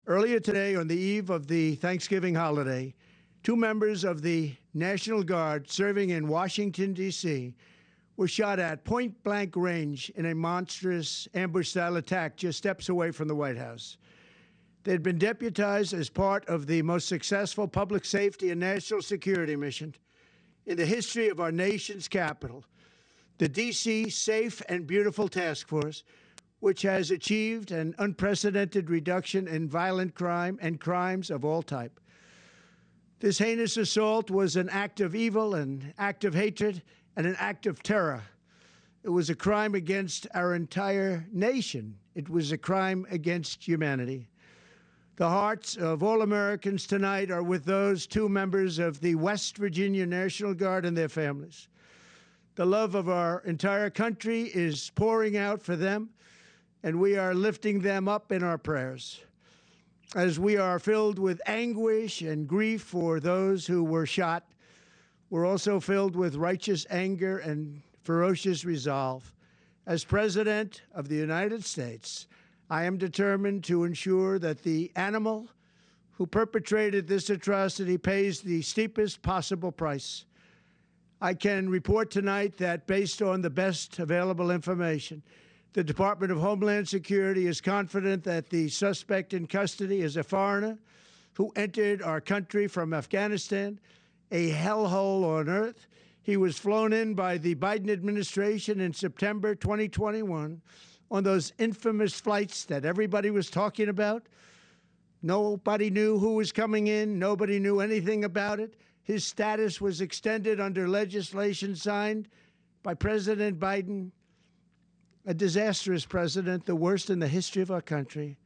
Earlier today, on the eve of the Thanksgiving holiday, two members of the National Guard serving in Washington, D.C., were shot at point-blank range in a monstrous ambush-style attack just steps away from the White House. They had been deputized as part of the most successful public safety and national security mission in the history of our nation's capital, the D.C. Safe and Beautiful Task Force, which has achieved an unprecedented reduction in violent crime and crimes of all type. This heinous assault was an act of evil, an act of hatred, and an act of terror. It was a crime against our entire nation. It was a crime against humanity. The hearts of all Americans tonight are with those two members of the West Virginia National Guard and their families. The love of our entire country is pouring out for them, and we are lifting them up in our prayers. As we are filled with anguish and grief for those who were shot, we're also filled with righteous anger and ferocious resolve. As President of the United States, I am determined to ensure that the animal who perpetrated this atrocity pays the steepest possible price. I can report tonight that based on the best available information, the Department of Homeland Security is confident that the suspect in custody is a foreigner who entered our country from Afghanistan, a hellhole on earth. He was flown in by the Biden administration in September 2021 on those infamous flights that everybody was talking about. Nobody knew who was coming in. Nobody knew anything about it. His status was extended under legislation signed by President Biden, a disastrous president, the worst in the history of our country.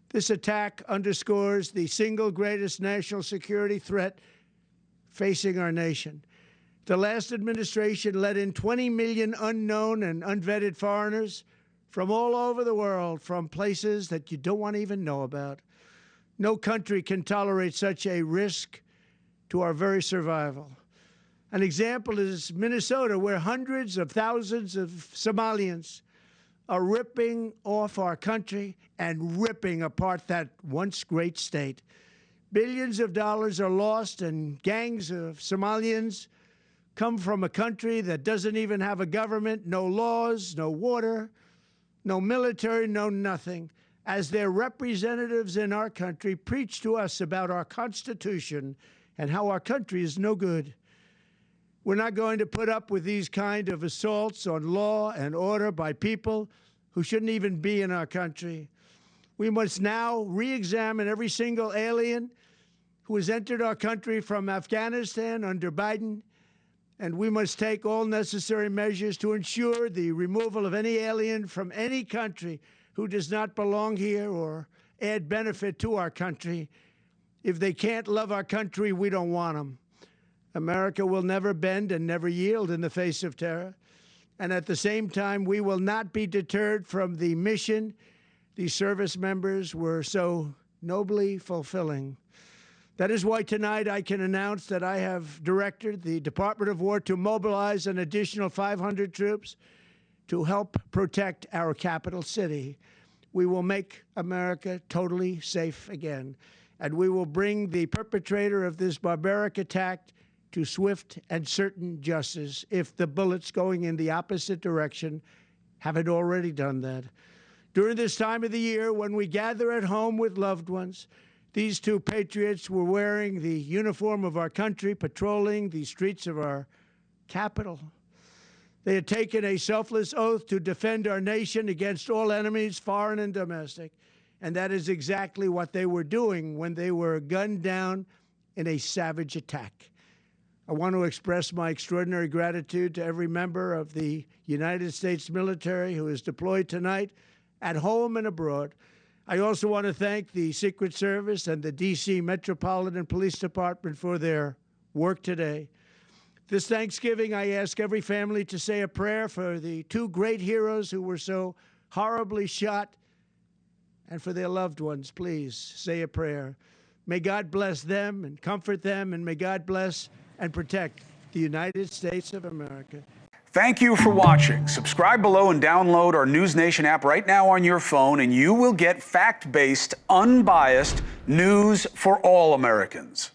This attack underscores the single greatest national security threat facing our nation. The last administration let in 20 million unknown and unvetted foreigners from all over the world, from places that you don't want to even know about. No country can tolerate such a risk to our very survival. An example is Minnesota, where hundreds of thousands of Somalians are ripping off our country and ripping apart that once great state. Billions of dollars are lost, and gangs of Somalians come from a country that doesn't even have a government, no laws, no water, no military, no nothing. As their representatives in our country preach to us about our Constitution and how our country is no good. We're not going to put up with these kind of assaults on law and order by people who shouldn't even be in our country. We must now re-examine every single alien who has entered our country from Afghanistan under Biden, and we must take all necessary measures to ensure the removal of any alien from any country who does not belong here or add benefit to our country. If they can't love our country, we don't want them. America will never bend and never yield in the face of terror. And at the same time, we will not be deterred from the mission these service members were so nobly fulfilling. That is why tonight I can announce that I have directed the Department of War to mobilize an additional 500 troops to help protect our capital city. We will make America totally safe again, and we will bring the perpetrator of this barbaric attack to swift and certain justice if the bullets going in the opposite direction haven't already done that. During this time of the year, when we gather at home with loved ones, these two patriots were wearing the uniform of our country, patrolling the streets of our capital. They had taken a selfless oath to defend our nation against all enemies, foreign and domestic, and that is exactly what they were doing when they were gunned down in a savage attack. I want to express my extraordinary gratitude to every member of the United States military who is deployed tonight, at home and abroad. I also want to thank the Secret Service and the D.C. Metropolitan Police Department for their work today. This Thanksgiving, I ask every family to say a prayer for the two great heroes who were so horribly shot, and for their loved ones. Please say a prayer. May God bless them and comfort them, and may God bless and protect the United States of America. Thank you for watching. Subscribe below and download our NewsNation app right now on your phone, and you will get fact-based, unbiased news for all Americans.